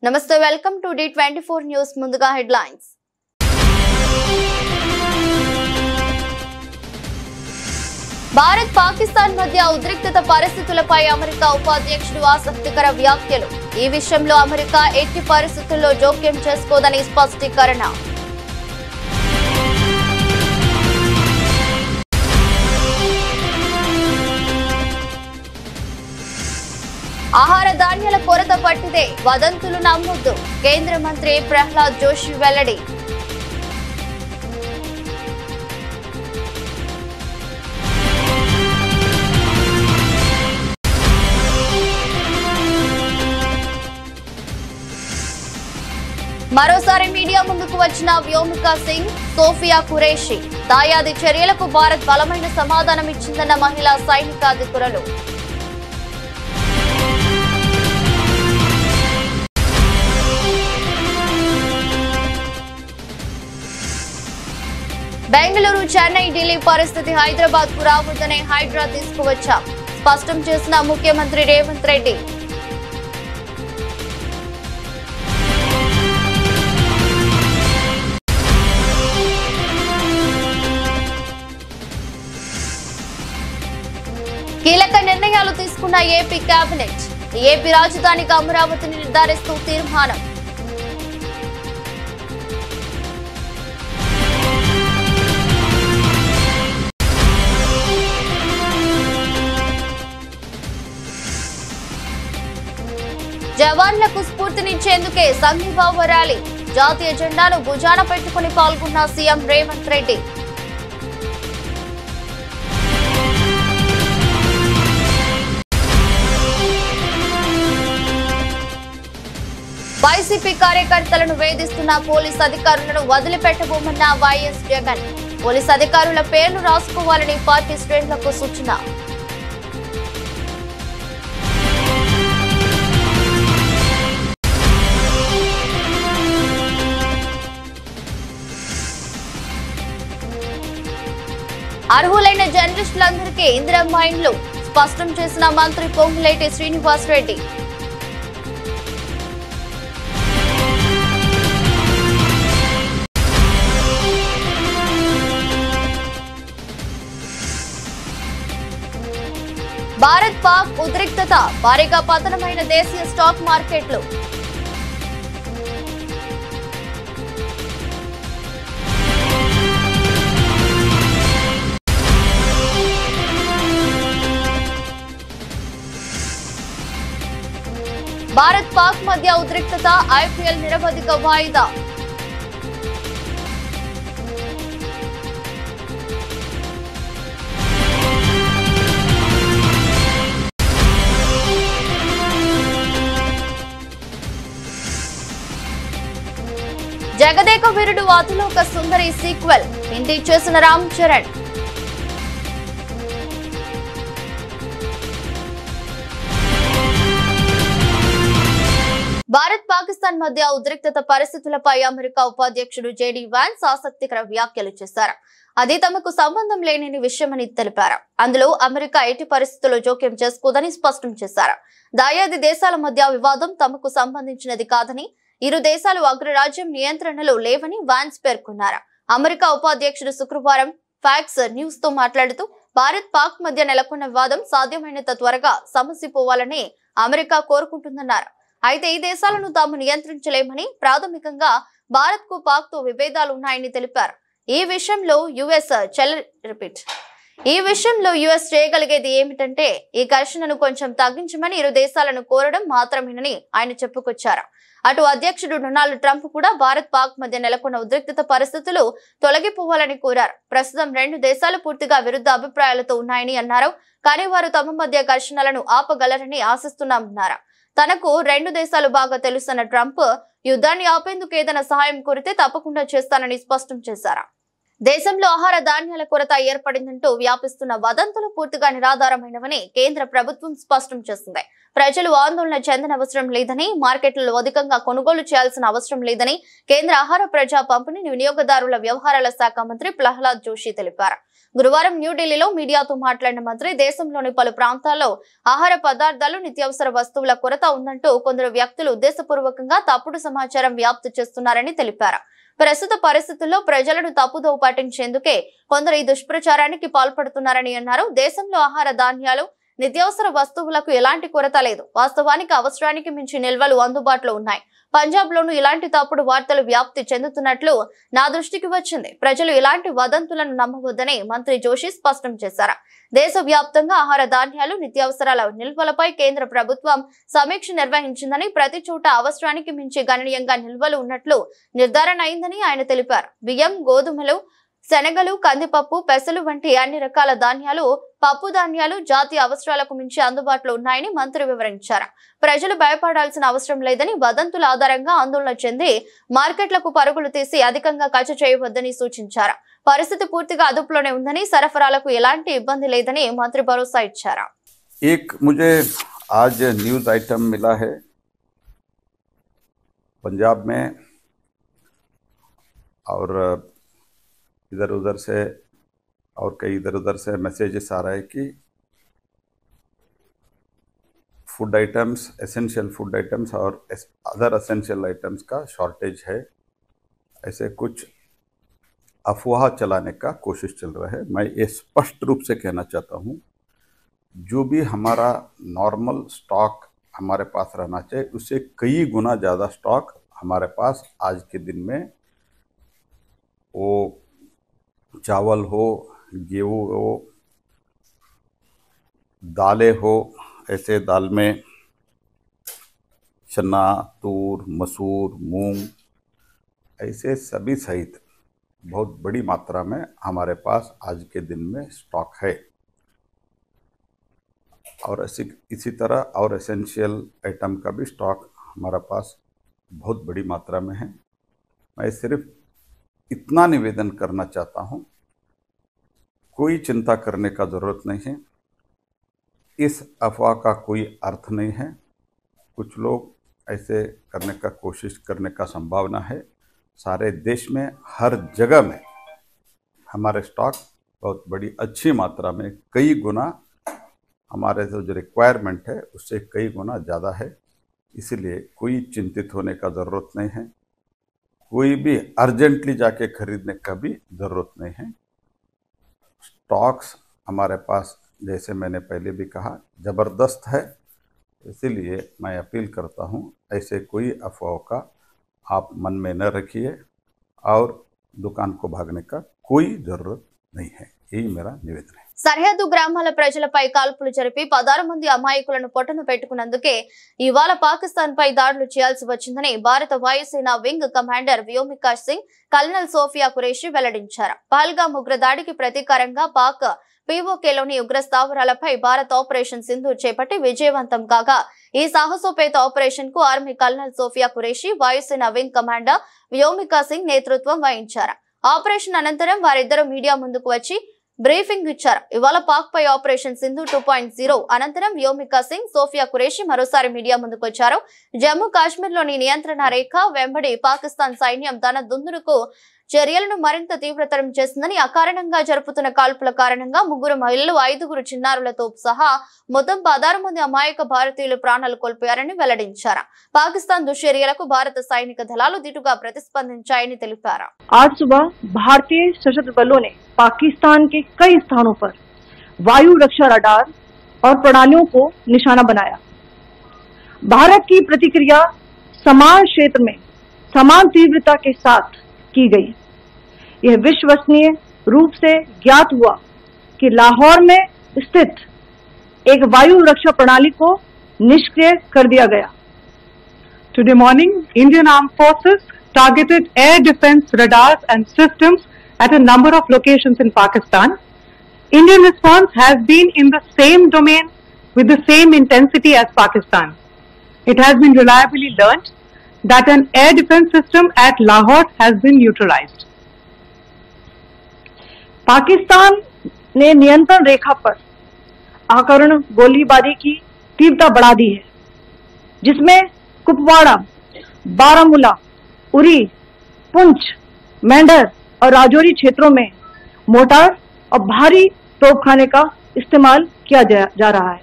నమస్తే welcome to D24 news ముందుగా headlines Bharat Pakistan మధ్య ఉద్రిక్తత పరిస్థితులపై అమెరికా ఉపాధ్యక్షుడు ఆసక్తికర వ్యాఖ్యలు ఈ విషయంలో అమెరికా ఎట్టి పరిస్థితుల్లో జోక్యం చేసుకోదని స్పష్టీకరణ ఆహార ధాన్యాల కొరత పట్టిదే వదంతులు నమ్మొద్దు కేంద్ర మంత్రి ప్రహ్లాద్ జోషి వెల్లడి మరోసారి మీడియా ముందుకు వచ్చిన వ్యోమికా సింగ్ సోఫియా ఖురేషి దాయాది చర్యలకు భారత్ బలమైన సమాధానం ఇచ్చిందన్న మహిళా సైనికాధికారులు బెంగళూరు చెన్నై ఢిల్లీ పరిస్థితి హైదరాబాద్ కు రావద్దనే హైడ్రా తీసుకువచ్చాం స్పష్టం చేసిన ముఖ్యమంత్రి రేవంత్ రెడ్డి కీలక నిర్ణయాలు తీసుకున్న ఏపీ కేబినెట్ ఏపీ రాజధానికి అమరావతిని నిర్ధారిస్తూ తీర్మానం జవాన్లకు స్ఫూర్తినిచ్చేందుకే సంఘీభావ ర్యాలీ జాతీయ జెండాను భుజాన పెట్టుకుని పాల్గొన్న సీఎం రేవంత్ రెడ్డి వైసీపీ కార్యకర్తలను వేధిస్తున్న పోలీస్ అధికారులను వదిలిపెట్టబోమన్న వైఎస్ జగన్ పోలీస్ అధికారుల పేర్లు రాసుకోవాలని పార్టీ శ్రేణులకు సూచన అర్హులైన జర్నలిస్టులందరికీ ఇందిరమ్మ ఇండ్లు స్పష్టం చేసిన మంత్రి పొంగులేటి శ్రీనివాస్ రెడ్డి భారత్ పాక్ ఉద్రిక్తత భారీగా పతనమైన దేశీయ స్టాక్ మార్కెట్లు భారత్ పాక్ మధ్య ఉద్రిక్తత ఐపీఎల్ నిరవధిక వాయిదా జగదేక వీరుడు అతిలోక సుందరి సీక్వెల్ ఇంటి చేసిన రామ్ చరణ్ భారత్ పాకిస్తాన్ మధ్య ఉద్రిక్తత పరిస్థితులపై అమెరికా ఉపాధ్యక్షుడు జేడీ వాన్స్ ఆసక్తికర వ్యాఖ్యలు చేశారు అది తమకు సంబంధం లేని విషయమని తెలిపారు అందులో అమెరికా ఎట్టి పరిస్థితుల్లో జోక్యం చేసుకోదని స్పష్టం చేశారు దాయాది దేశాల మధ్య వివాదం తమకు సంబంధించినది కాదని ఇరు దేశాలు అగ్రరాజ్యం నియంత్రణలో లేవని వాన్స్ పేర్కొన్నారు అమెరికా ఉపాధ్యక్షుడు శుక్రవారం ఫాక్స్ న్యూస్ తో మాట్లాడుతూ భారత్ పాక్ మధ్య నెలకొన్న వివాదం సాధ్యమైనంత త్వరగా సమసిపోవాలని అమెరికా కోరుకుంటుందన్నారు అయితే ఈ దేశాలను తాము నియంత్రించలేమని ప్రాథమికంగా భారత్ కు పాక్ తో విభేదాలు ఉన్నాయని తెలిపారు ఈ విషయంలో యుఎస్ చేయగలిగేది ఏమిటంటే ఈ ఘర్షణను కొంచెం తగ్గించమని ఇరు దేశాలను కోరడం మాత్రమేనని ఆయన చెప్పుకొచ్చారు అటు అధ్యక్షుడు డొనాల్డ్ ట్రంప్ కూడా భారత్ పాక్ మధ్య నెలకొన్న ఉద్రిక్తత పరిస్థితులు తొలగిపోవాలని కోరారు ప్రస్తుతం రెండు దేశాలు పూర్తిగా విరుద్ధ అభిప్రాయాలతో ఉన్నాయని అన్నారు కానీ వారు తమ మధ్య ఘర్షణలను ఆపగలరని ఆశిస్తున్నామన్నారు తనకు రెండు దేశాలు బాగా తెలుసన్న ట్రంప్ యుద్ధాన్ని ఆపేందుకు ఏదైనా సహాయం కోరితే తప్పకుండా చేస్తానని స్పష్టం చేశారు దేశంలో ఆహార ధాన్యాల కొరత ఏర్పడిందంటూ వ్యాపిస్తున్న వదంతులు పూర్తిగా నిరాధారమైనవని కేంద్ర ప్రభుత్వం స్పష్టం చేసింది ప్రజలు ఆందోళన చెందనవసరం లేదని, మార్కెట్లలో అధికంగా కొనుగోలు చేయాల్సిన అవసరం లేదని కేంద్ర ఆహార ప్రజా పంపిణీ వినియోగదారుల వ్యవహారాల శాఖ మంత్రి ప్రహ్లాద్ జోషి తెలిపారు. గురువారం న్యూఢిల్లీలో మీడియాతో మాట్లాడిన మంత్రి, దేశంలోని పలు ప్రాంతాల్లో ఆహార పదార్థాలు, నిత్యావసర వస్తువుల కొరత ఉందంటూ కొందరు వ్యక్తులు ఉద్దేశపూర్వకంగా తప్పుడు సమాచారం వ్యాప్తి చేస్తున్నారని తెలిపారు. ప్రస్తుత పరిస్థితుల్లో ప్రజలను తప్పుదోవ పట్టించేందుకే కొందరు ఈ దుష్ప్రచారానికి పాల్పడుతున్నారని అన్నారు. దేశంలో ఆహార ధాన్యాలు, నిత్యావసర వస్తువులకు ఎలాంటి కొరత లేదు. వాస్తవానికి అవసరానికి మించి నిల్వలు అందుబాటులో ఉన్నాయి. పంజాబ్ లోనూ ఇలాంటి తప్పుడు వార్తలు వ్యాప్తి చెందుతున్నట్లు నా దృష్టికి వచ్చింది. ప్రజలు ఇలాంటి వదంతులను నమ్మవద్దని మంత్రి జోషి స్పష్టం చేశారు. దేశవ్యాప్తంగా ఆహార ధాన్యాలు, నిత్యావసరాల నిల్వలపై కేంద్ర ప్రభుత్వం సమీక్ష నిర్వహించిందని, ప్రతి చోట అవసరానికి మించి గణనీయంగా నిల్వలు ఉన్నట్లు నిర్ధారణ అయిందని ఆయన తెలిపారు. బియ్యం, గోధుమలు, శనగలు, కందిపప్పు, పెసలు వంటి అన్ని రకాల ధాన్యాలు, పప్పు ధాన్యాలు జాతీయ అవసరాలకు మించి అందుబాటులో ఉన్నాయని మంత్రి వివరించారు. ప్రజలు భయపడాల్సిన అవసరం లేదని, వదంతుల ఆధారంగా ఆందోళన చెంది మార్కెట్లకు పరుగులు తీసి అధికంగా ఖర్చు చేయవద్దని సూచించారు. పరిస్థితి పూర్తిగా అదుపులోనే ఉందని, సరఫరాలకు ఎలాంటి ఇబ్బంది లేదని మంత్రి భరోసా ఇచ్చారు. मुझे आज न्यूज आइटम मिला है पंजाब में, और इधर उधर से और कई इधर उधर से मैसेजेस आ रहा है कि food items, essential food items और अदर एसेंशियल आइटम्स का शॉर्टेज है। ऐसे कुछ अफवाह चलाने का कोशिश चल रहा है। मैं ये स्पष्ट रूप से कहना चाहता हूँ, जो भी हमारा नॉर्मल स्टॉक हमारे पास रहना चाहिए, उससे कई गुना ज़्यादा स्टॉक हमारे पास आज के दिन में, वो चावल हो, गेहूँ हो, दालें हो, ऐसे दाल में चना, तूर, मसूर, मूंग, ऐसे सभी सहित बहुत बड़ी मात्रा में हमारे पास आज के दिन में स्टॉक है। और इसी तरह और एसेंशियल आइटम का भी स्टॉक हमारा पास बहुत बड़ी मात्रा में है। मैं सिर्फ इतना निवेदन करना चाहता हूँ, कोई चिंता करने का ज़रूरत नहीं है। इस अफवाह का कोई अर्थ नहीं है। कुछ लोग ऐसे करने का कोशिश करने का संभावना है। सारे देश में हर जगह में हमारे स्टॉक बहुत बड़ी अच्छी मात्रा में, कई गुना हमारे जो रिक्वायरमेंट है उससे कई गुना ज़्यादा है। इसलिए कोई चिंतित होने का ज़रूरत नहीं है। कोई भी अर्जेंटली जाके खरीदने का भी ज़रूरत नहीं है। स्टॉक्स हमारे पास, जैसे मैंने पहले भी कहा, ज़बरदस्त है। इसीलिए मैं अपील करता हूँ, ऐसे कोई अफवाह का आप मन में न रखिए और दुकान को भागने का कोई ज़रूरत नहीं है। यही मेरा निवेदन है। సరిహద్దు గ్రామాల ప్రజలపై కాల్పులు జరిపి 16 మంది అమాయకులను పొట్టన పెట్టుకున్నందుకే ఇవాళ పాకిస్తాన్ పై దాడులు చేయాల్సి వచ్చిందని భారత వాయుసేన wing commander Vyomika Singh, colonel Sofiya Qureshi వెల్లడించారు. పహల్గామ్ ఉగ్రదాడికి ప్రతీకారంగా పాక్ పీఓకేలోని ఉగ్ర స్థావరాలపై భారత్ ఆపరేషన్ సింధూర్ చేపట్టి విజయవంతం కాగా, ఈ సాహసోపేత ఆపరేషన్ కు ఆర్మీ కల్నల్ సోఫియా ఖురేషీ, వాయుసేన వింగ్ కమాండర్ వ్యోమికా సింగ్ నేతృత్వం వహించారు. ఆపరేషన్ అనంతరం వారిద్దరూ మీడియా ముందుకు వచ్చి బ్రీఫింగ్ ఇచ్చారు. ఇవాళ పాక్ పై ఆపరేషన్ సింధు 2.0 అనంతరం వ్యోమికా సింగ్, సోఫియా ఖురేషీ మరోసారి మీడియా ముందుకొచ్చారు. జమ్మూ కాశ్మీర్ లోని నియంత్రణ రేఖ వెంబడి పాకిస్తాన్ సైన్యం తన దుందుడుకు చర్యలను మరింత తీవ్రతరం చేస్తుందని, అకారణంగా జరుపుతున్న కాల్పుల కారణంగా 3 మహిళలు, 5 చిన్నారులతో సహా మొత్తం 16 మంది అమాయక భారతీయులు ప్రాణాలు కోల్పోయారని వెల్లడించారు. పాకిస్తాన్ దుశ్చర్యలకు భారత సైనిక దళాలు దిటుగా ప్రతిస్పందించాయని తెలిపారు. आज सुबह भारतीय सशस्त्र बलों ने पाकिस्तान के कई स्थानों पर वायु रक्षा रडार और प्रणालियों को निशाना बनाया। भारत की प्रतिक्रिया समान क्षेत्र में समान तीव्रता के साथ की गई। यह विश्वसनीय रूप से ज्ञात हुआ कि लाहौर में स्थित एक वायु रक्षा प्रणाली को निष्क्रिय कर दिया गया। Today morning, Indian Armed Forces targeted air defense radars and systems at a number of locations in Pakistan. Indian response has been in the same domain with the same intensity as Pakistan. It has been reliably learnt that an air defense system at Lahore has been neutralized. Pakistan ने नियंत्रण रेखा पर आकरण गोलीबारी की तीव्रता बढ़ा दी है। जिसमें कुपवाड़ा, बारामूला, उरी, पुंछ, मेंढर और राजौरी क्षेत्रों में मोर्टार और भारी तोपखाने का इस्तेमाल किया जा रहा है।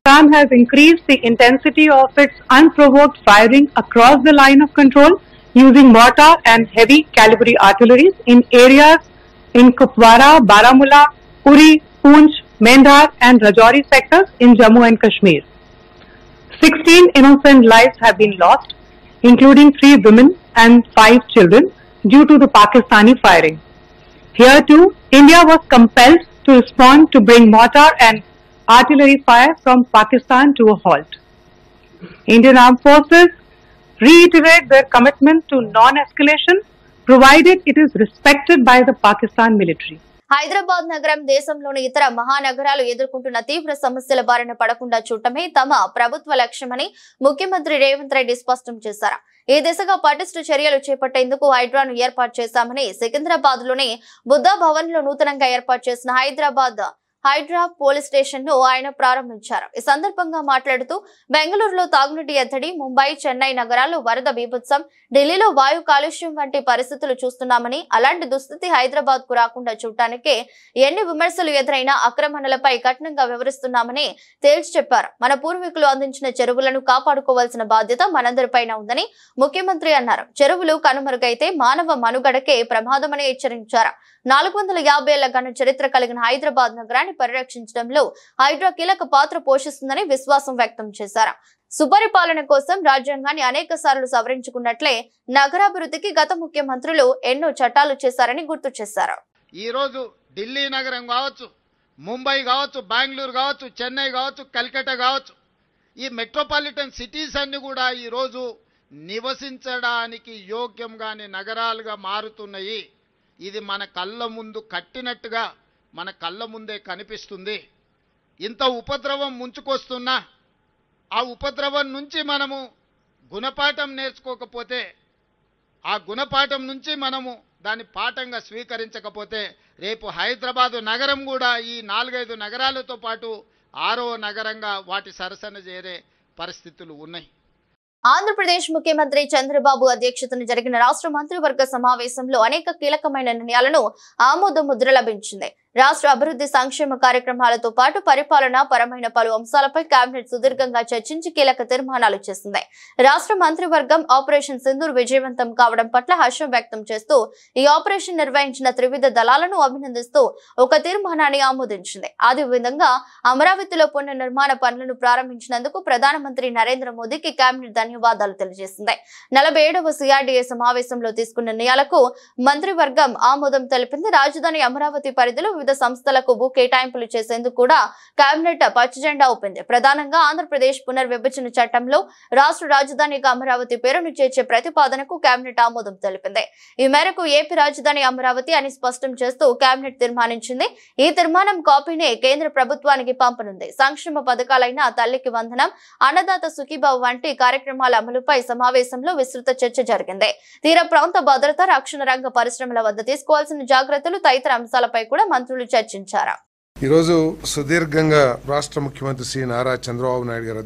Pakistan has increased the intensity of its unprovoked firing across the line of control using mortar and heavy caliber artillery in areas in Kupwara, Baramulla, Uri, Poonch, Mendhar and Rajouri sectors in Jammu and Kashmir. 16 innocent lives have been lost, including 3 women and 5 children due to the Pakistani firing. Here too, India was compelled to respond to bring mortar and artillery fire from Pakistan to a halt. Indian Armed Forces reiterate their commitment to non-escalation, provided it is respected by the Pakistan military. Hyderabad నగరం దేశంలోని ఇతర మహానగరాలు ఎదుర్కొంటున్న తీవ్ర సమస్యల బారిన పడకుండా చూడటమే తమ ప్రభుత్వ లక్ష్యమని ముఖ్యమంత్రి రేవంత్ రెడ్డి స్పష్టం చేశారు. ఈ దిశగా పటిష్ట చర్యలు చేపట్టేందుకు హైడ్రాను ఏర్పాటు చేశామని సికింద్రాబాద్ లోని బుద్ధ భవన్ లో నూతనంగా ఏర్పాటు చేసిన హైడ్రా పోలీస్ స్టేషన్ ను ఆయన ప్రారంభించారు. ఈ సందర్భంగా మాట్లాడుతూ బెంగళూరులో తాగునీటి ఎద్దడి, ముంబై, చెన్నై నగరాల్లో వరద బీభత్సం, ఢిల్లీలో వాయు కాలుష్యం వంటి పరిస్థితులు చూస్తున్నామని, అలాంటి దుస్థితి హైదరాబాద్ కు రాకుండా చూడటానికే ఎన్ని విమర్శలు ఎదురైనా ఆక్రమణలపై కఠినంగా వివరిస్తున్నామని తేల్చి చెప్పారు. మన పూర్వీకులు అందించిన చెరువులను కాపాడుకోవాల్సిన బాధ్యత మనందరిపైన ఉందని ముఖ్యమంత్రి అన్నారు. చెరువులు కనుమరుగైతే మానవ మనుగడకే ప్రమాదమని హెచ్చరించారు. 450 ఏళ్ల ఘన చరిత్ర కలిగిన హైదరాబాద్ నగరాన్ని పరిరక్షించడంలో హైడ్రా కీలక పాత్ర పోషిస్తుందని విశ్వాసం వ్యక్తం చేశారు. సుపరిపాలన కోసం రాజ్యాంగాన్ని అనేక సార్లు సవరించుకున్నట్లే నగరాభివృద్ధికి గత ముఖ్యమంత్రులు ఎన్నో చట్టాలు చేశారని గుర్తు చేశారు. ఈ రోజు ఢిల్లీ నగరం కావచ్చు, ముంబై కావచ్చు, బెంగళూరు కావచ్చు, చెన్నై కావచ్చు, కల్కట్టా కావచ్చు, ఈ మెట్రోపాలిటన్ సిటీస్ అన్ని కూడా ఈ రోజు నివసించడానికి యోగ్యంగానే నగరాలుగా మారుతున్నాయి. ఇది మన కళ్ళ ముందు కట్టినట్టుగా మన కళ్ళ ముందే కనిపిస్తుంది. ఇంత ఉపద్రవం ముంచుకొస్తున్నా ఆ ఉపద్రవం నుంచి మనము గుణపాఠం నేర్చుకోకపోతే, ఆ గుణపాఠం నుంచి మనము దాన్ని పాఠంగా స్వీకరించకపోతే రేపు హైదరాబాదు నగరం కూడా ఈ 4-5 నగరాలతో పాటు 6వ నగరంగా వాటి సరసన చేరే పరిస్థితులు ఉన్నాయి. ఆంధ్రప్రదేశ్ ముఖ్యమంత్రి చంద్రబాబు అధ్యక్షతన జరిగిన రాష్ట్ర మంత్రివర్గ సమావేశంలో అనేక కీలకమైన నిర్ణయాలను ఆమోద ముద్ర లభించింది. రాష్ట్ర అభివృద్ధి సంక్షేమ కార్యక్రమాలతో పాటు పరిపాలన పరమైన పలు అంశాలపై కేబినెట్ సుదీర్ఘంగా చర్చించి కీలక తీర్మానాలు చేసింది. రాష్ట్ర మంత్రివర్గం ఆపరేషన్ సింధూర్ విజయవంతం కావడం పట్ల హర్షం వ్యక్తం చేస్తూ ఈ ఆపరేషన్ నిర్వహించిన త్రివిధ దళాలను అభినందిస్తూ ఒక తీర్మానాన్ని ఆమోదించింది. అదే విధంగా అమరావతిలో పునర్నిర్మాణ పనులను ప్రారంభించినందుకు ప్రధానమంత్రి నరేంద్ర మోదీకి కేబినెట్ ధన్యవాదాలు తెలియజేసింది. 47వ CRDA సమావేశంలో తీసుకున్న నిర్ణయాలకు మంత్రివర్గం ఆమోదం తెలిపింది. రాజధాని అమరావతి పరిధిలో వివిధ సంస్థలకు భూ కేటాయింపులు చేసేందుకు కూడా కేబినెట్ పచ్చజెండా ఊపింది. ప్రధానంగా ఆంధ్రప్రదేశ్ పునర్విభజన చట్టంలో రాష్ట్ర రాజధానిగా అమరావతి పేరును చేర్చే ప్రతిపాదనకు కేబినెట్ ఆమోదం తెలిపింది. ఈ మేరకు ఏపీ రాజధాని అమరావతి అని స్పష్టం చేస్తూ కేబినెట్ తీర్మానించింది. ఈ తీర్మానం కాపీని కేంద్ర ప్రభుత్వానికి పంపనుంది. సంక్షేమ పథకాలైన తల్లికి వందనం, అన్నదాత సుఖీభావ్ వంటి కార్యక్రమాల అమలుపై సమావేశంలో విస్తృత చర్చ జరిగింది. తీర ప్రాంత భద్రత, రక్షణ రంగ పరిశ్రమల వద్ద తీసుకోవాల్సిన జాగ్రత్తలు తదితర అంశాలపై కూడా మంత్రులు చర్చించారు. ఈరోజు సుదీర్ఘంగా రాష్ట్ర ముఖ్యమంత్రి శ్రీ నారా చంద్రబాబు నాయుడు గారి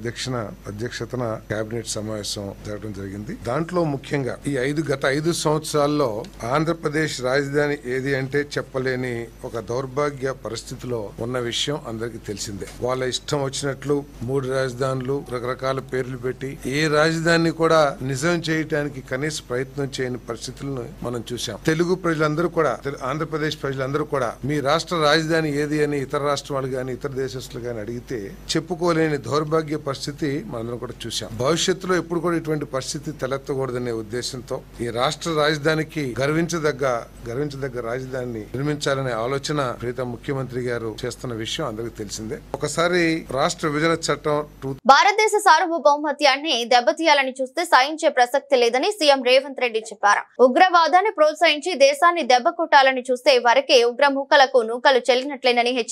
అధ్యక్షతన కేబినెట్ సమావేశం జరగడం జరిగింది. దాంట్లో ముఖ్యంగా ఈ గత 5 సంవత్సరాల్లో ఆంధ్రప్రదేశ్ రాజధాని ఏది అంటే చెప్పలేని ఒక దౌర్భాగ్య పరిస్థితిలో ఉన్న విషయం అందరికీ తెలిసిందే. వాళ్ళ ఇష్టం వచ్చినట్లు 3 రాజధానులు, రకరకాల పేర్లు పెట్టి ఏ రాజధాని కూడా నిజం చేయడానికి కనీస ప్రయత్నం చేయని పరిస్థితులను మనం చూసాం. తెలుగు ప్రజలందరూ కూడా, ఆంధ్రప్రదేశ్ ప్రజలందరూ కూడా మీ రాష్ట్ర రాజధాని ఏది అని ఇతర రాష్ట్రాలు గాని ఇతర దేశస్తులు గాని అడిగితే చెప్పుకోలేని దౌర్భాగ్య పరిస్థితి మనందరం కూడా చూసాం. భవిష్యత్తులో ఎప్పుడు కూడా ఇటువంటి పరిస్థితి తలెత్తకూడదనే ఉద్దేశంతో ఈ రాష్ట్ర రాజధానికి గర్వించదగ్గ రాజధానిని నిర్మించాలనే ఆలోచన ప్రీతం ముఖ్యమంత్రి గారు చేస్తున్న విషయం అందరికీ తెలిసిందే. ఒకసారి రాష్ట్ర విభజన చట్టం భారతదేశ సార్వభౌమత్యాన్ని దెబ్బతీయాలని చూస్తే సహించే ప్రసక్తి లేదని సీఎం రేవంత్ రెడ్డి చెప్పారు. ఉగ్రవాదాన్ని ప్రోత్సహించి దేశాన్ని దెబ్బ కొట్టాలని చూస్తే వారికి ఉగ్రమూకలకు నూకలు చెల్లినట్లేనని హెచ్చరించారు.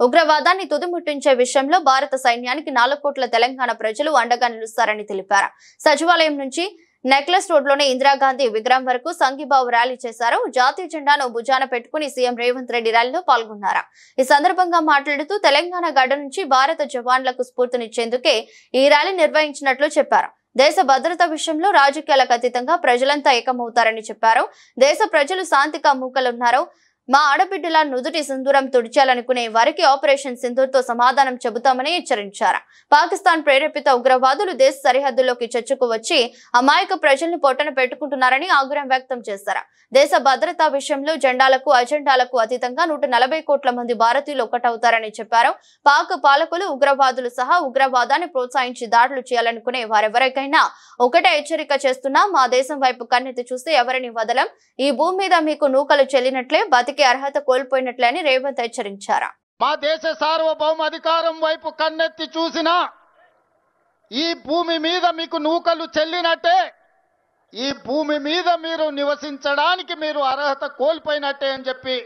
ఉగ్రవాదాన్ని తుదిముట్టించే విషయంలో భారత సైన్యానికి 4 కోట్ల తెలంగాణ ప్రజలు అండగా నిలుస్తారని తెలిపారు. సచివాలయం నుంచి నెక్లెస్ రోడ్లోని ఇందిరాగాంధీ విగ్రహం వరకు సంఘీభావ ర్యాలీ చేశారు. జాతీయ జెండాను భుజాన పెట్టుకుని సీఎం రేవంత్ రెడ్డి ర్యాలీలో పాల్గొన్నారు. ఈ సందర్భంగా మాట్లాడుతూ తెలంగాణ గడ్డ నుంచి భారత జవాన్లకు స్ఫూర్తినిచ్చేందుకే ఈ ర్యాలీ నిర్వహించినట్లు చెప్పారు. దేశ భద్రత విషయంలో రాజకీయాలకు అతీతంగా ప్రజలంతా ఏకమవుతారని చెప్పారు. దేశ ప్రజలు శాంతిగా మూకలున్నారు. మా ఆడబిడ్డల నుదుటి సింధూరం తుడిచాలనుకునే వారికి ఆపరేషన్ సింధూర్తో సమాధానం చెబుతామని హెచ్చరించారు. పాకిస్తాన్ ప్రేరేపిత ఉగ్రవాదులు దేశ సరిహద్దుల్లోకి చొచ్చుకు వచ్చి అమాయక ప్రజల్ని పొట్టన పెట్టుకుంటున్నారని ఆగ్రహం వ్యక్తం చేశారు. దేశ భద్రతా విషయంలో జెండాలకు అజెండాలకు అతీతంగా 140 కోట్ల మంది భారతీయులు ఒక్కటవుతారని చెప్పారు. పాక్ పాలకులు ఉగ్రవాదులు సహా ఉగ్రవాదాన్ని ప్రోత్సహించి దాడులు చేయాలనుకునే వారెవరికైనా ఒకటే హెచ్చరిక చేస్తున్నా, మా దేశం వైపు కన్నెత్తి చూస్తే ఎవరిని వదలం. ఈ భూమి మీద మీకు నూకలు చెల్లినట్లే, బతికే అర్హత కోల్పోయినట్లే అని రేవంత్ హెచ్చరించారు. మా దేశ సార్వభౌమ అధికారం వైపు కన్నెత్తి చూసినా ఈ భూమి మీద మీకు నూకలు చెల్లినట్టే, ఈ భూమి మీద మీరు నివసించడానికి మీరు అర్హత కోల్పోయినట్టే అని చెప్పి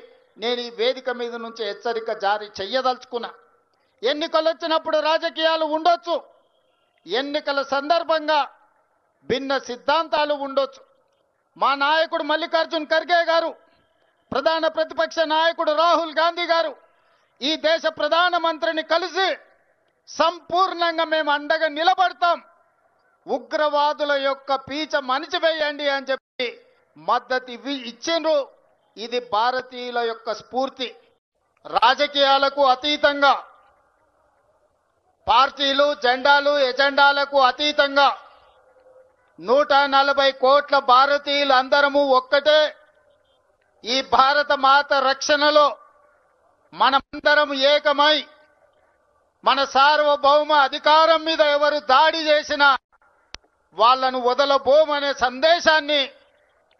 నేను ఈ వేదిక మీద నుంచి హెచ్చరిక జారీ చెయ్యదలుచుకున్నా. ఎన్నికలు వచ్చినప్పుడు రాజకీయాలు ఉండొచ్చు, ఎన్నికల సందర్భంగా భిన్న సిద్ధాంతాలు ఉండొచ్చు. మా నాయకుడు మల్లికార్జున్ ఖర్గే గారు, ప్రధాన ప్రతిపక్ష నాయకుడు రాహుల్ గాంధీ గారు ఈ దేశ ప్రధానమంత్రిని కలిసి సంపూర్ణంగా మేము అండగా నిలబడతాం, ఉగ్రవాదుల యొక్క పీచ మణిచివేయండి అని చెప్పి మద్దతు ఇచ్చిండ్రు. ఇది భారతీయుల యొక్క స్ఫూర్తి. రాజకీయాలకు అతీతంగా, పార్టీలు జెండాలు ఎజెండాలకు అతీతంగా 140 కోట్ల భారతీయులు అందరము ఒక్కటే. ఈ భారత మాత రక్షణలో మనమందరం ఏకమై మన సార్వభౌమ అధికారం మీద ఎవరు దాడి చేసినా వాళ్లను వదలబోమనే సందేశాన్ని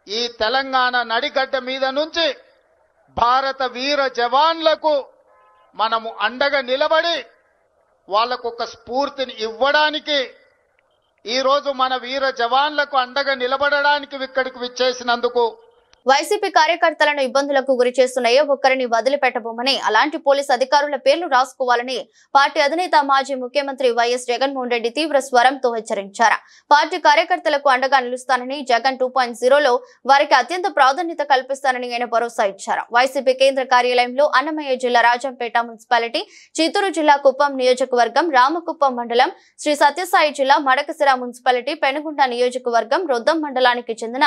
ఈ తెలంగాణ నడిగడ్డ మీద నుంచి భారత వీర జవాన్లకు మనము అండగా నిలబడి వాళ్లకు ఒక స్ఫూర్తిని ఇవ్వడానికి, ఈరోజు మన వీర జవాన్లకు అండగా నిలబడడానికి ఇక్కడికి విచ్చేసినందుకు వైసీపీ కార్యకర్తలను ఇబ్బందులకు గురి చేస్తున్న ఏ ఒక్కరిని వదిలిపెట్టబోమని, అలాంటి పోలీసు అధికారుల పేర్లు రాసుకోవాలని పార్టీ అధినేత మాజీ ముఖ్యమంత్రి వైఎస్ జగన్మోహన్ రెడ్డి తీవ్ర స్వరంతో హెచ్చరించారు. పార్టీ కార్యకర్తలకు అండగా నిలుస్తానని, జగన్ 2.0లో వారికి అత్యంత ప్రాధాన్యత కల్పిస్తానని ఆయన భరోసా ఇచ్చారు. వైసీపీ కేంద్ర కార్యాలయంలో అన్నమయ్య జిల్లా రాజంపేట మున్సిపాలిటీ, చిత్తూరు జిల్లా కుప్పం నియోజకవర్గం, రామకుప్పం మండలం, శ్రీ సత్యసాయి జిల్లా మడకసిర మున్సిపాలిటీ, పెనుగుంట నియోజకవర్గం, రొద్దం మండలానికి చెందిన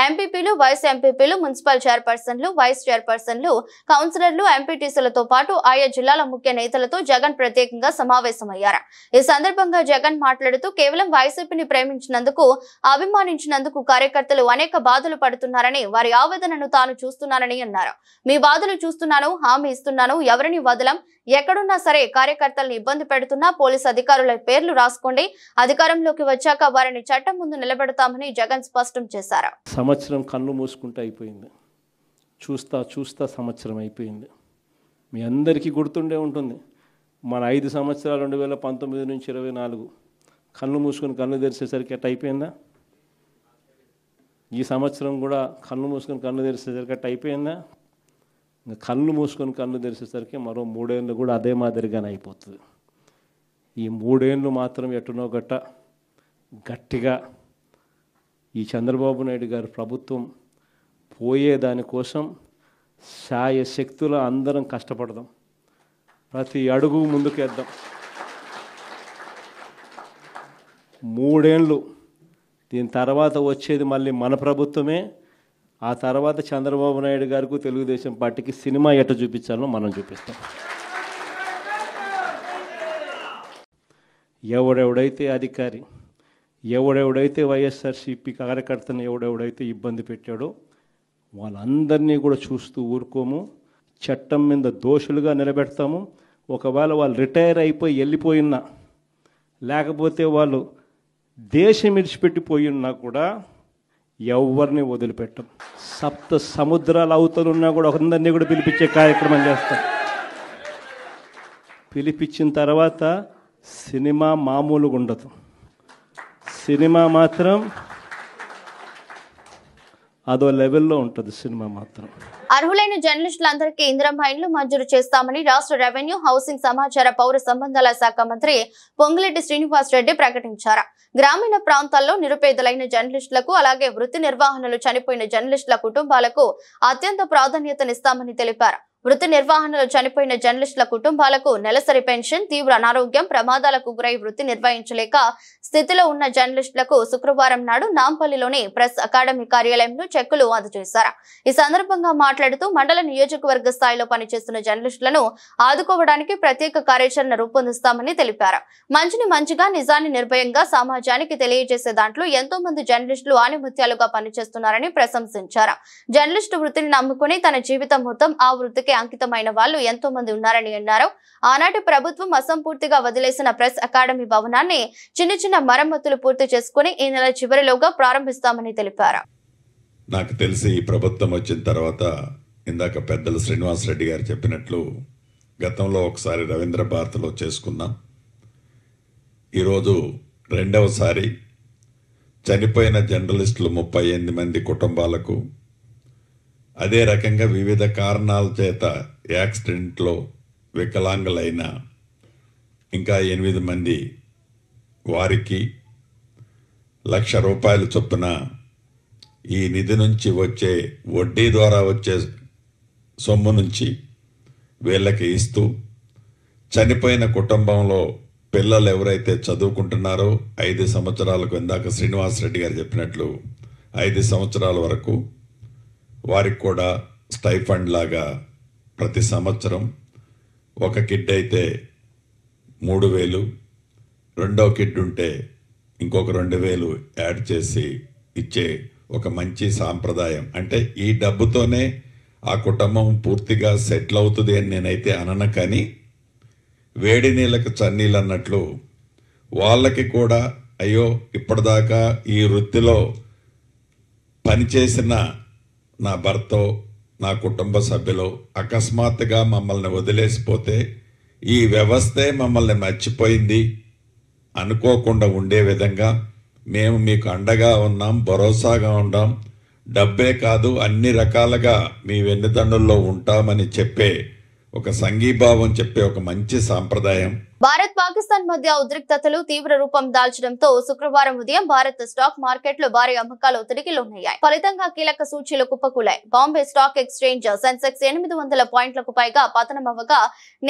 ఎంపీపీలు, వైస్ ఎంపీపీలు, మున్సిపల్ చైర్పర్సన్లు, వైస్ చైర్పర్సన్లు, కౌన్సిలర్లు, ఎంపీటీసీలతో పాటు ఆయా జిల్లాల ముఖ్య నేతలతో జగన్ ప్రత్యేకంగా సమావేశమయ్యారు. ఈ సందర్భంగా జగన్ మాట్లాడుతూ, కేవలం వైసీపీని ప్రేమించినందుకు, అభిమానించినందుకు కార్యకర్తలు అనేక బాధలు పడుతున్నారని, వారి ఆవేదనను తాను చూస్తున్నానని అన్నారు. మీ బాధలు చూస్తున్నాను, హామీ ఇస్తున్నాను, ఎవరిని వదలం. ఎక్కడున్నా సరే కార్యకర్తలను ఇబ్బంది పెడుతున్నా పోలీసు అధికారుల పేర్లు రాసుకోండి. అధికారంలోకి వచ్చాక వారిని చట్టం ముందు నిలబెడతామని జగన్ స్పష్టం చేశారు. సంవత్సరం కళ్ళు మూసుకుంటూ అయిపోయింది. చూస్తా సంవత్సరం అయిపోయింది. మీ అందరికీ గుర్తుండే ఉంటుంది, మన 5 సంవత్సరాలు 2019 నుంచి 24 కళ్ళు మూసుకొని కళ్ళు తెరిచేసరికి ఎట్ట అయిపోయిందా? ఈ సంవత్సరం కూడా కళ్ళు మూసుకొని కళ్ళు తెరిచేసరికి ఎట్ట అయిపోయిందా? ఇంకా కళ్ళు మూసుకొని కళ్ళు తెరిచేసరికి మరో 3 ఏళ్ళు కూడా అదే మాదిరిగానే అయిపోతుంది. ఈ 3 ఏళ్ళు మాత్రం ఎట్టునో గట్టిగా ఈ చంద్రబాబు నాయుడు గారి ప్రభుత్వం పోయేదానికోసం శాయశక్తుల అందరం కష్టపడదాం, ప్రతి అడుగు ముందుకేద్దాం. 3 ఏళ్ళు, దీని తర్వాత వచ్చేది మళ్ళీ మన ప్రభుత్వమే. ఆ తర్వాత చంద్రబాబు నాయుడు గారికి, తెలుగుదేశం పార్టీకి సినిమా ఎట్ట చూపించాలో మనం చూపిస్తాం. ఎవడెవడైతే అధికారి, ఎవడెవడైతే వైఎస్ఆర్సీపీ కార్యకర్తను ఎవడెవడైతే ఇబ్బంది పెట్టాడో వాళ్ళందరినీ కూడా చూస్తూ ఊరుకోము. చట్టం మీద దోషులుగా నిలబెడతాము. ఒకవేళ వాళ్ళు రిటైర్ అయిపోయి వెళ్ళిపోయినా, లేకపోతే వాళ్ళు దేశం విడిచిపెట్టిపోయినా కూడా ఎవరిని వదిలిపెట్టం. 7 సముద్రాల అవతలున్నా కూడా అందరినీ కూడా పిలిపించే కార్యక్రమం చేస్తాం. పిలిపించిన తర్వాత సినిమా మామూలుగా ఉండదు. సినిమా మాత్రం అదో లెవెల్లో ఉంటుంది. సినిమా మాత్రం అర్హులైన జర్నలిస్టులందరికీ ఇందిరమ్మ ఇండ్లు మంజూరు చేస్తామని రాష్ట్ర రెవెన్యూ, హౌసింగ్, సమాచార, పౌర సంబంధాల శాఖ మంత్రి పొంగులేటి శ్రీనివాస్ రెడ్డి ప్రకటించారు. గ్రామీణ ప్రాంతాల్లో నిరుపేదలైన జర్నలిస్టులకు అలాగే వృత్తి నిర్వహణలు చనిపోయిన జర్నలిస్టుల కుటుంబాలకు అత్యంత ప్రాధాన్యతనిస్తామని తెలిపారు. వృత్తి నిర్వహణలో చనిపోయిన జర్నలిస్టుల కుటుంబాలకు నెలసరి పెన్షన్, తీవ్ర అనారోగ్యం, ప్రమాదాలకు గురై వృత్తి నిర్వహించలేక స్థితిలో ఉన్న జర్నలిస్టులకు శుక్రవారం నాడు నాంపల్లిలోని ప్రెస్ అకాడమీ కార్యాలయంలో చెక్కులు అందజేశారు. ఈ సందర్భంగా మాట్లాడుతూ మండల నియోజకవర్గ స్థాయిలో పనిచేస్తున్న జర్నలిస్టులను ఆదుకోవడానికి ప్రత్యేక కార్యాచరణ రూపొందిస్తామని తెలిపారు. మంచిని మంచిగా, నిజాన్ని నిర్భయంగా సమాజానికి తెలియజేసే దాంట్లో ఎంతో మంది జర్నలిస్టులు ఆనిముత్యాలుగా పనిచేస్తున్నారని ప్రశంసించారు. జర్నలిస్టు వృత్తిని నమ్ముకుని తన జీవితం మొత్తం ఆ వృత్తికి అంకితమైన వాళ్ళు ఎంతో మంది ఉన్నారని అన్నారు. ఆనాటి ప్రభుత్వం అసంపూర్తిగా వదిలేసిన ప్రెస్ అకాడమీ భవనాన్ని చిన్న చిన్న మరమ్మతులు పూర్తి చేసుకుని ఈ నెల చివరిలోగా ప్రారంభిస్తామని తెలిపారు. నాకు తెలిసి ఈ ప్రభుత్వం వచ్చిన తర్వాత ఇందాక పెద్దలు శ్రీనివాస్ రెడ్డి గారు చెప్పినట్లు గతంలో ఒకసారి రవీంద్ర భారతిలో చేసుకున్నాం. ఈరోజు రెండవసారి చనిపోయిన జర్నలిస్టులు 38 మంది కుటుంబాలకు, అదే రకంగా వివిధ కారణాల చేత యాక్సిడెంట్లో వికలాంగులైన ఇంకా 8 మంది వారికి ₹1,00,000 చొప్పున ఈ నిధి నుంచి వచ్చే వడ్డీ ద్వారా వచ్చే సొమ్ము నుంచి వీళ్ళకి ఇస్తూ, చనిపోయిన కుటుంబంలో పిల్లలు ఎవరైతే చదువుకుంటున్నారో 5 సంవత్సరాలకు, ఇందాక శ్రీనివాస్ రెడ్డి గారు చెప్పినట్లు 5 సంవత్సరాల వరకు వారికి కూడా స్టైఫండ్ లాగా ప్రతి సంవత్సరం ఒక కిడ్ అయితే 3,000, రెండో కిడ్ ఉంటే ఇంకొక 2,000 యాడ్ చేసి ఇచ్చే ఒక మంచి సాంప్రదాయం. అంటే ఈ డబ్బుతోనే ఆ కుటుంబం పూర్తిగా సెటిల్ అవుతుంది అని నేనైతే అనను, కానీ వేడి నీళ్ళకి చన్నీళ్ళు అన్నట్లు వాళ్ళకి కూడా అయ్యో ఇప్పటిదాకా ఈ వృత్తిలో పనిచేసిన నా భర్తో నా కుటుంబ సభ్యులు అకస్మాత్తుగా మమ్మల్ని వదిలేసిపోతే ఈ వ్యవస్థే మమ్మల్ని మర్చిపోయింది అనుకోకుండా ఉండే విధంగా మేము మీకు అండగా ఉన్నాం, భరోసాగా ఉన్నాం, డబ్బే కాదు అన్ని రకాలుగా మీ వెన్నుదన్నుల్లో ఉంటామని చెప్పే ఒక సంఘీభావం చెప్పే ఒక మంచి సాంప్రదాయం. భారత్ పాకిస్తాన్ మధ్య ఉద్రిక్తతలు తీవ్ర రూపం దాల్చడంతో శుక్రవారం ఉదయం భారత్ స్టాక్ మార్కెట్లు భారీ అమ్మకాలు ఒత్తిడికి లోనయ్యాయి. ఫలితంగా కీలక సూచీలు కుప్పకూలాయి. బాంబే స్టాక్ ఎక్స్చేంజ్ సెన్సెక్స్ 800 పాయింట్లకు పైగా పతనమవ్వగా,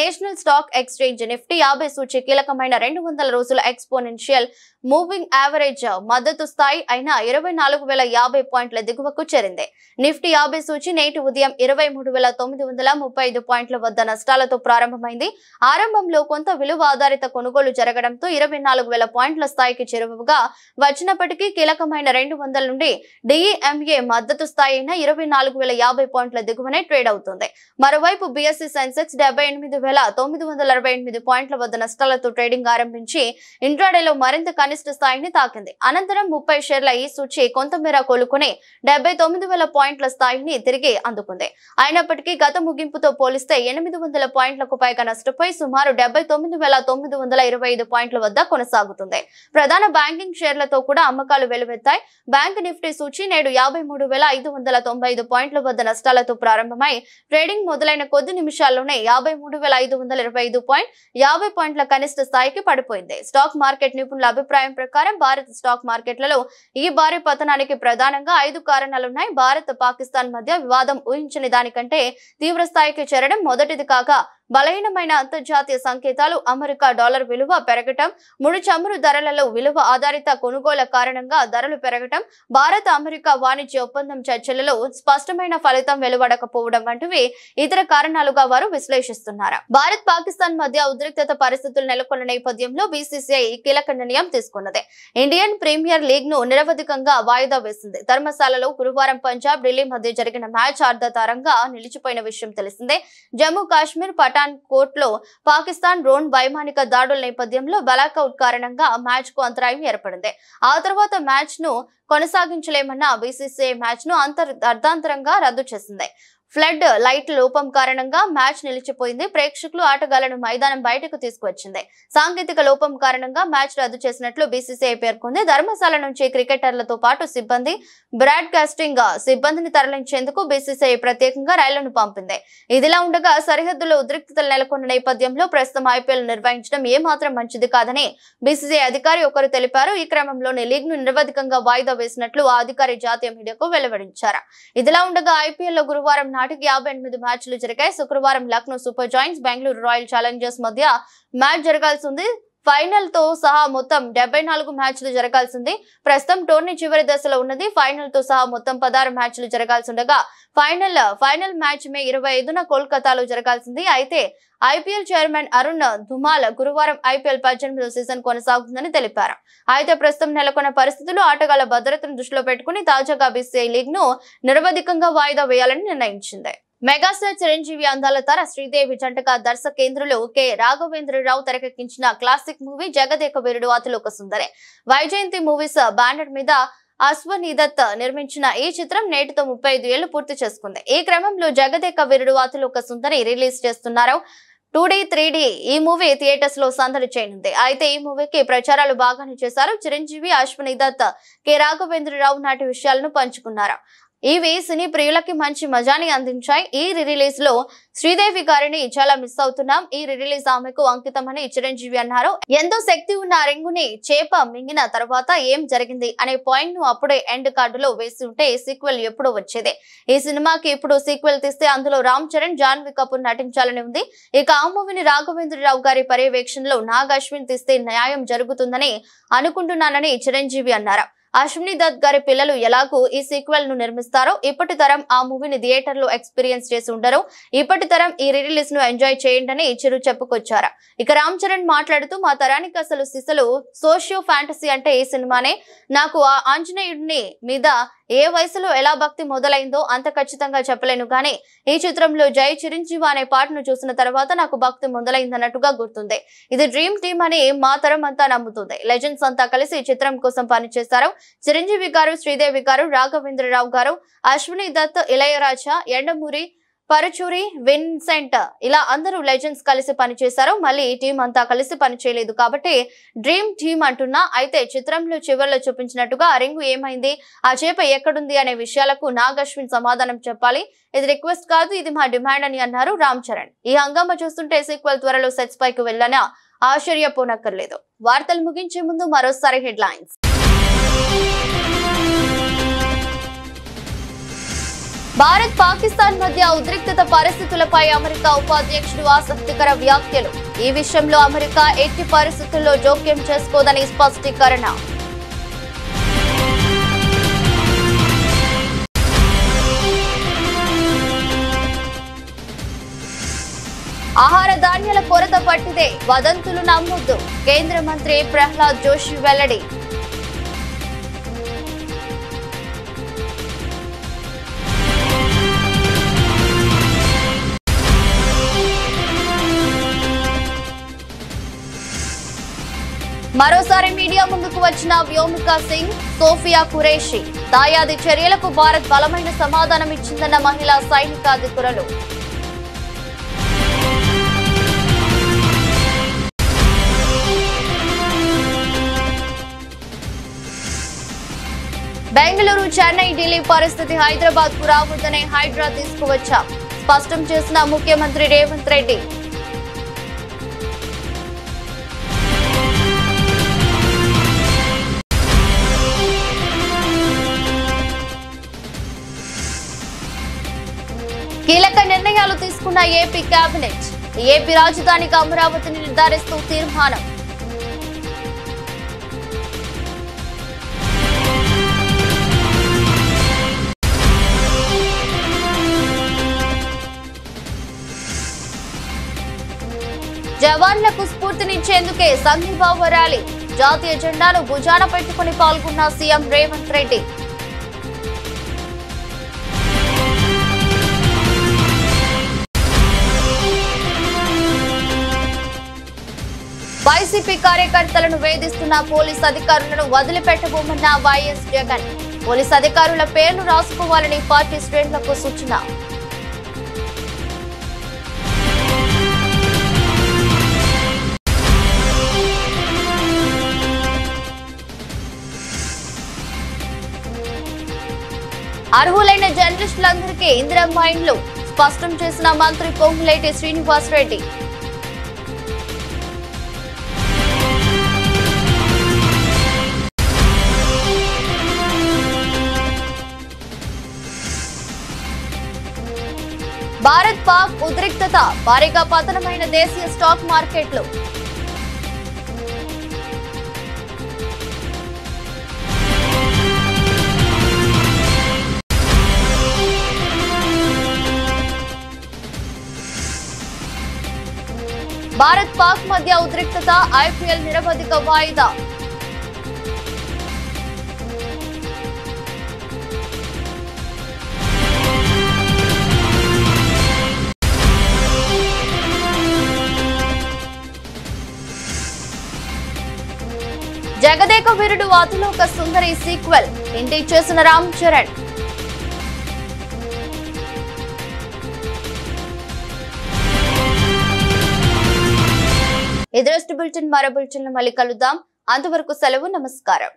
నేషనల్ స్టాక్ ఎక్స్చేంజ్ నిఫ్టీ 50 సూచీ కీలకమైన 200 రోజుల ఎక్స్పోనెన్షియల్ మూవింగ్ యావరేజ్ మద్దతు స్థాయి అయిన 24,050 పాయింట్ల దిగువకు చేరింది. నిఫ్టీ 50 సూచీ నేటి ఉదయం 23,935 పాయింట్ల వద్ద నష్టాలతో ప్రారంభమైంది. ఆరంభంలో కొంత విలువ ఆధారిత కొనుగోలు జరగడంతో 24,000 పాయింట్ల స్థాయికి చేరువగా వచ్చినప్పటికీ కీలకమైన 200 నుండి డిఈఎంఏ మద్దతు స్థాయి అయిన 24,050 పాయింట్ల దిగువనే ట్రేడ్ అవుతుంది. మరోవైపు బీఎస్సీ సెన్సెక్స్ 78,968 పాయింట్ల వద్ద నష్టాలతో ట్రేడింగ్ ఆరంభించి ఇంట్రాడేలో మరింత కనిష్ట స్థాయిని తాకింది. అనంతరం 30 షేర్ల ఈ సూచీ కొంతమేర కోలుకుని 79,000 పాయింట్ల స్థాయిని తిరిగి అందుకుంది. అయినప్పటికీ గత ముగింపుతో పోలిస్తే 800 పాయింట్లకు పైగా నష్టపోయి సుమారు 79,925 పాయింట్ల వద్ద కొనసాగుతుంది. ప్రధాన బ్యాంకింగ్ షేర్లతో కూడా అమ్మకాలు వెలువెత్తాయి. బ్యాంక్ నిఫ్టీ సూచీ నేడు 53,595 పాయింట్ల వద్ద నష్టాలతో ప్రారంభమై ట్రేడింగ్ మొదలైన కొద్ది నిమిషాల్లోనే 53,525 పాయింట్ల కనిష్ట స్థాయికి పడిపోయింది. స్టాక్ మార్కెట్ నిపుణుల అభిప్రాయం ప్రకారం భారత స్టాక్ మార్కెట్లలో ఈ భారీ పతనానికి ప్రధానంగా 5 కారణాలున్నాయి. భారత్ పాకిస్తాన్ మధ్య వివాదం ఊహించని దానికంటే తీవ్ర స్థాయికి చేరడం మొదటిది కాగా, బలహీనమైన అంతర్జాతీయ సంకేతాలు, అమెరికా డాలర్ విలువ పెరగటం, ముడి చమురు ధరలలో విలువ ఆధారిత కొనుగోల కారణంగా ధరలు పెరగటం, భారత అమెరికా వాణిజ్య ఒప్పందం చర్చలలో స్పష్టమైన ఫలితం వెలువడకపోవడం వంటివి ఇతర కారణాలుగా వారు విశ్లేషిస్తున్నారు. భారత్ పాకిస్తాన్ మధ్య ఉద్రిక్తత పరిస్థితులు నెలకొన్న నేపథ్యంలో బీసీసీఐ కీలక నిర్ణయం తీసుకున్నది. ఇండియన్ ప్రీమియర్ లీగ్ ను నిరవధికంగా వాయిదా వేసింది. ధర్మశాలలో గురువారం పంజాబ్, ఢిల్లీ మధ్య జరిగిన మ్యాచ్ అర్ధతారంగా నిలిచిపోయిన విషయం తెలిసిందే. జమ్మూ కాశ్మీర్ పఠాన్ కోట్ లో పాకిస్తాన్ డ్రోన్ వైమానిక దాడుల నేపథ్యంలో బ్లాక్అవుట్ కారణంగా మ్యాచ్ కు అంతరాయం ఏర్పడింది. ఆ తర్వాత మ్యాచ్ ను కొనసాగించలేమన్న బీసీసీఐ మ్యాచ్ ను అర్ధాంతరంగా రద్దు చేసింది. ఫ్లడ్ లైట్ లోపం కారణంగా మ్యాచ్ నిలిచిపోయింది. ప్రేక్షకులు ఆటగాళ్లను మైదానం బయటకు తీసుకువచ్చింది. సాంకేతిక లోపం కారణంగా మ్యాచ్ రద్దు చేసినట్లు బీసీసీఐ పేర్కొంది. ధర్మశాల నుంచి క్రికెటర్లతో పాటు సిబ్బంది, బ్రాడ్కాస్టింగ్ సిబ్బందిని తరలించేందుకు బీసీసీఐ ప్రత్యేకంగా రైళ్లను పంపింది. ఇదిలా ఉండగా సరిహద్దులో ఉద్రిక్తతలు నెలకొన్న నేపథ్యంలో ప్రస్తుతం ఐపీఎల్ నిర్వహించడం ఏమాత్రం మంచిది కాదని బీసీసీఐ అధికారి ఒకరు తెలిపారు. ఈ క్రమంలోనే లీగ్ ను నిరవధికంగా వాయిదా వేసినట్లు ఆ అధికారి జాతీయ మీడియాకు వెల్లడించారు. ఇదిలా ఉండగా ఐపీఎల్ లో గురువారం నాటికి 58 మ్యాచ్లు జరిగాయి. శుక్రవారం Lucknow super joints, Bengaluru royal Challengers మధ్య మ్యాచ్ జరగాల్సి ఉంది. ఫైనల్ తో సహా మొత్తం 74 మ్యాచ్లు జరగాల్సింది. ప్రస్తుతం టోర్నీ చివరి దశలో ఉన్నది. ఫైనల్ తో సహా మొత్తం 16 మ్యాచ్లు జరగాల్సి ఉండగా ఫైనల్ మ్యాచ్ మే 25న కోల్కతాలో జరగాల్సింది. అయితే ఐపీఎల్ చైర్మన్ అరుణ్ ధుమాల్ గురువారం ఐపీఎల్ 18వ సీజన్ కొనసాగుతుందని తెలిపారు. అయితే ప్రస్తుతం నెలకొన్న పరిస్థితులు, ఆటగాళ్ల భద్రతను దృష్టిలో పెట్టుకుని తాజాగా బీసీసీఐ లీగ్ ను నిరవధికంగా వాయిదా వేయాలని నిర్ణయించింది. మెగాస్టార్ చిరంజీవి అందాల తార శ్రీదేవి జంటగా దర్శకేంద్రులు కె రాఘవేంద్రరావు తెరకెక్కించిన classic movie Jagadeka Veerudu Athiloka Sundari. Vyjayanthi movies banner మీద అశ్వనీ దత్ నిర్మించిన ఈ చిత్రం నేటితో 35 ఏళ్లు పూర్తి చేసుకుంది. ఈ క్రమంలో జగదేక వీరుడు అతిలోక సుందరి రిలీజ్ చేస్తున్నారు. 2D, 3D ఈ మూవీ థియేటర్స్ లో సందడి చేయనుంది. అయితే ఈ మూవీకి ప్రచారాలు బాగానే చేశారు. చిరంజీవి, అశ్వనీ దత్, కె రాఘవేంద్రరావు నాటి విషయాలను పంచుకున్నారు. ఇవి సినీ ప్రియులకి మంచి మజాని అందించాయి. ఈ రిలీజ్ లో శ్రీదేవి గారిని చాలా మిస్ అవుతున్నాం. ఈ రిలీజ్ ఆమెకు అంకితమని చిరంజీవి అన్నారు. ఎంతో శక్తి ఉన్న రింగుని చేప మింగిన తర్వాత ఏం జరిగింది అనే పాయింట్ ను అప్పుడే ఎండ్ కార్డులో వేసి ఉంటే సీక్వెల్ ఎప్పుడో వచ్చేది. ఈ సినిమాకి ఇప్పుడు సీక్వెల్ తీస్తే అందులో రామ్ చరణ్, జాన్వీ కపూర్ నటించాలని ఉంది. ఇక ఆ మూవీని రాఘవేంద్రరావు గారి పర్యవేక్షణలో నాగ్ అశ్విన్ తీస్తే న్యాయం జరుగుతుందని అనుకుంటున్నానని చిరంజీవి అన్నారు. అశ్విని దత్ గారి పిల్లలు ఎలాగూ ఈ సీక్వెల్ ను నిర్మిస్తారో ఇప్పటి తరం ఆ మూవీని థియేటర్ లో ఎక్స్పీరియన్స్ చేసి ఉండరు. ఇప్పటి తరం ఈ రిలీజ్ ను ఎంజాయ్ చేయండి అని చిరు చెప్పుకొచ్చారు. ఇక రామ్ చరణ్ మాట్లాడుతూ, మా తరానికి అసలు సిసలు సోషియో ఫ్యాంటసీ అంటే ఈ సినిమానే. నాకు ఆ ఆంజనేయుడిని మీద ఏ వయసులో ఎలా భక్తి మొదలైందో అంత ఖచ్చితంగా చెప్పలేను కానీ ఈ చిత్రంలో జై చిరంజీవి అనే పాటను చూసిన తర్వాత నాకు భక్తి మొదలైందన్నట్టుగా గుర్తుంది. ఇది డ్రీమ్ టీమ్ అని మా తరం అంతా నమ్ముతుంది. లెజెండ్స్ అంతా కలిసి ఈ చిత్రం కోసం పనిచేశారు. చిరంజీవి గారు, శ్రీదేవి గారు, రాఘవేంద్రరావు గారు, అశ్విని దత్, ఇళయరాజా, ఎండమూరి, పరుచూరి, విన్సెంట్ ఇలా అందరూ లెజెండ్స్ కలిసి పనిచేశారు. మళ్ళీ ఈ టీం అంతా కలిసి పనిచేయలేదు కాబట్టి డ్రీమ్ టీమ్ అంటున్నా. అయితే చిత్రంలో చివరిలో చూపించినట్టుగా ఆ రింగు ఏమైంది, ఆ చేప ఎక్కడుంది అనే విషయాలకు నాగ్ అశ్విన్ సమాధానం చెప్పాలి. ఇది రిక్వెస్ట్ కాదు, ఇది మా డిమాండ్ అని అన్నారు రామ్ చరణ్. ఈ హంగామా చూస్తుంటే సీక్వెల్ త్వరలో సెట్స్ పైకి వెళ్ళనా ఆశ్చర్యపోనక్కర్లేదు. వార్తలు ముగించే ముందు మరోసారి హెడ్లైన్స్. భారత్ పాకిస్తాన్ మధ్య ఉద్రిక్తత పరిస్థితులపై అమెరికా ఉపాధ్యక్షుడు ఆసక్తికర వ్యాఖ్యలు. ఈ విషయంలో అమెరికా ఎట్టి పరిస్థితుల్లో జోక్యం చేసుకోదని స్పష్టీకరణ. ఆహార ధాన్యాల కొరత పట్టిదే, వదంతులు నమ్మొద్దు. కేంద్ర మంత్రి ప్రహ్లాద్ జోషి వెల్లడి. మరోసారి మీడియా ముందుకు వచ్చిన వ్యోమికా సింగ్, సోఫియా ఖురేషి. దాయాది చర్యలకు భారత్ బలమైన సమాధానం ఇచ్చిందన్న మహిళా సైనికాధికారులు. బెంగళూరు, చెన్నై, ఢిల్లీ పరిస్థితి హైదరాబాద్ కు రావద్దనే హైడ్రా తీసుకువచ్చాం, స్పష్టం చేసిన ముఖ్యమంత్రి రేవంత్ రెడ్డి. కీలక నిర్ణయాలు తీసుకున్న ఏపీ కేబినెట్. ఏపీ రాజధానిగా అమరావతిని నిర్ధారిస్తూ తీర్మానం. జవాన్లకు స్ఫూర్తినిచ్చేందుకే సంఘీభావ ర్యాలీ. జాతీయ జెండాను భుజాన పెట్టుకుని పాల్గొన్న సీఎం రేవంత్ రెడ్డి. వైసీపీ కార్యకర్తలను వేధిస్తున్న పోలీస్ అధికారులను వదిలిపెట్టబోమన్న వైఎస్ జగన్. పోలీస్ అధికారుల పేర్లు రాసుకోవాలని పార్టీ శ్రేణులకు సూచన. అర్హులైన జర్నలిస్టులందరికీ ఇందిరమ్మ ఇండ్లు స్పష్టం చేసిన మంత్రి పొంగులేటి శ్రీనివాసరెడ్డి. భారత్ పాక్ ఉద్రిక్తత భారీగా పతనమైన దేశీయ స్టాక్ మార్కెట్లు. భారత్ పాక్ మధ్య ఉద్రిక్తత ఐపీఎల్ నిరవధిక వాయిదా. జగదేక వీరుడు అతిలోక సుందరి సీక్వెల్ ఇంటి చేసిన రామ్ చరణ్. ఇది బులెటిన్. మరో బులెటిన్ మళ్ళీ కలుద్దాం. అంతవరకు సెలవు. నమస్కారం.